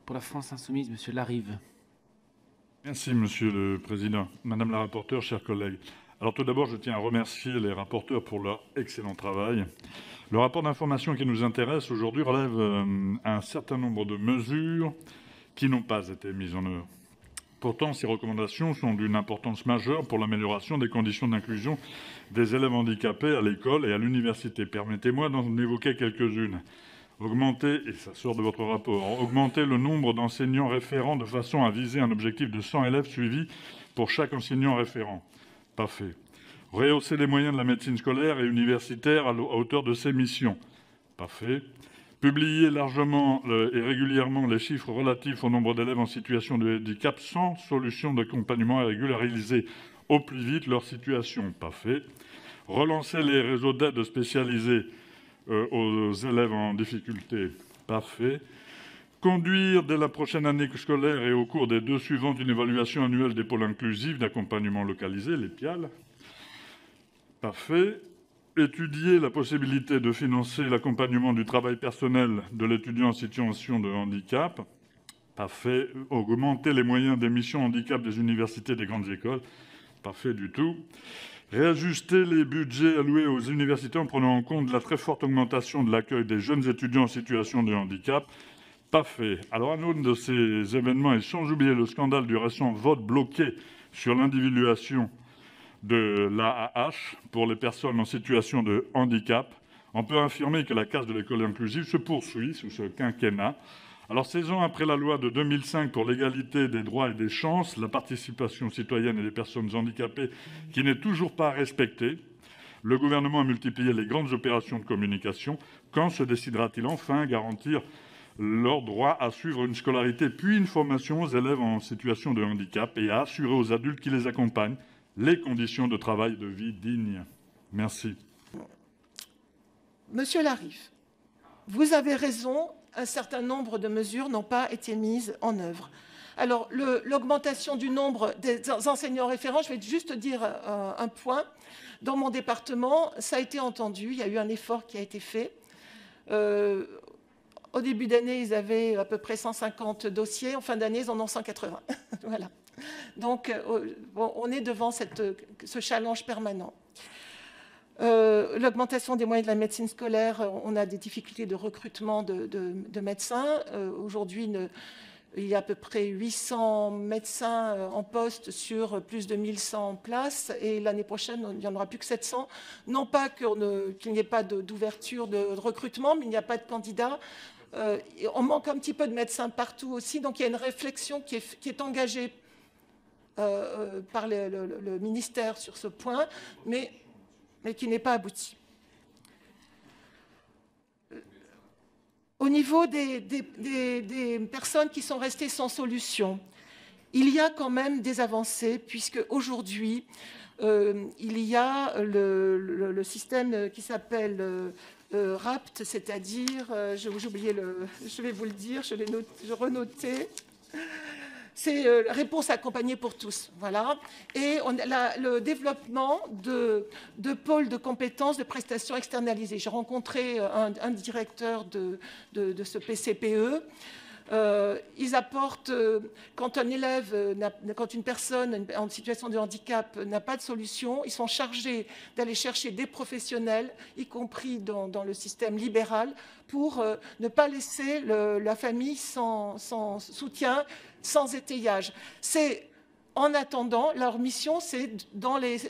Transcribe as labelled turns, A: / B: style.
A: Pour la France insoumise, Monsieur Larive.
B: Merci, Monsieur le Président. Madame la rapporteure, chers collègues. Alors tout d'abord, je tiens à remercier les rapporteurs pour leur excellent travail. Le rapport d'information qui nous intéresse aujourd'hui relève un certain nombre de mesures qui n'ont pas été mises en œuvre. Pourtant, ces recommandations sont d'une importance majeure pour l'amélioration des conditions d'inclusion des élèves handicapés à l'école et à l'université. Permettez-moi d'en évoquer quelques-unes. Augmenter, et ça sort de votre rapport, augmenter le nombre d'enseignants référents de façon à viser un objectif de 100 élèves suivis pour chaque enseignant référent. Pas fait. Rehausser les moyens de la médecine scolaire et universitaire à hauteur de ses missions. Pas fait. Publier largement et régulièrement les chiffres relatifs au nombre d'élèves en situation de handicap sans solution d'accompagnement et régulariser au plus vite leur situation. Pas fait. Relancer les réseaux d'aide spécialisés aux élèves en difficulté. Pas fait. Conduire dès la prochaine année scolaire et au cours des 2 suivantes une évaluation annuelle des pôles inclusifs d'accompagnement localisé, les PIAL. Pas fait. Étudier la possibilité de financer l'accompagnement du travail personnel de l'étudiant en situation de handicap. Pas fait. Augmenter les moyens des missions handicap des universités et des grandes écoles. Pas fait du tout. Réajuster les budgets alloués aux universités en prenant en compte la très forte augmentation de l'accueil des jeunes étudiants en situation de handicap. Pas fait. Alors, un autre de ces événements, et sans oublier le scandale du récent vote bloqué sur l'individuation de l'AAH pour les personnes en situation de handicap, on peut affirmer que la casse de l'école inclusive se poursuit sous ce quinquennat. Alors, 16 ans après la loi de 2005 pour l'égalité des droits et des chances, la participation citoyenne et des personnes handicapées qui n'est toujours pas respectée, le gouvernement a multiplié les grandes opérations de communication. Quand se décidera-t-il enfin à garantir leur droit à suivre une scolarité puis une formation aux élèves en situation de handicap et à assurer aux adultes qui les accompagnent les conditions de travail et de vie dignes? Merci.
C: Monsieur Larive, vous avez raison, un certain nombre de mesures n'ont pas été mises en œuvre. Alors, l'augmentation du nombre des enseignants référents, je vais juste dire un point. Dans mon département, ça a été entendu, il y a eu un effort qui a été fait. Au début d'année, ils avaient à peu près 150 dossiers. En fin d'année, ils en ont 180. Voilà. Donc, on est devant ce challenge permanent. L'augmentation des moyens de la médecine scolaire, on a des difficultés de recrutement de médecins. Aujourd'hui, il y a à peu près 800 médecins en poste sur plus de 1100 places. Et l'année prochaine, il n'y en aura plus que 700. Non pas qu'il n'y ait pas d'ouverture de recrutement, mais il n'y a pas de candidats. On manque un petit peu de médecins partout aussi. Donc, il y a une réflexion qui est engagée par le ministère sur ce point, mais qui n'est pas abouti. Au niveau des personnes qui sont restées sans solution, il y a quand même des avancées, puisque aujourd'hui, il y a le système qui s'appelle RAPT, c'est-à-dire, j'ai oublié je vais vous le dire, je renoté. C'est réponse accompagnée pour tous. Voilà. Et le développement de pôles de compétences de prestations externalisées. J'ai rencontré un directeur de ce PCPE. Ils apportent, quand une personne en situation de handicap n'a pas de solution, ils sont chargés d'aller chercher des professionnels, y compris dans le système libéral, pour ne pas laisser la famille sans soutien, sans étayage. En attendant, leur mission, c'est dans les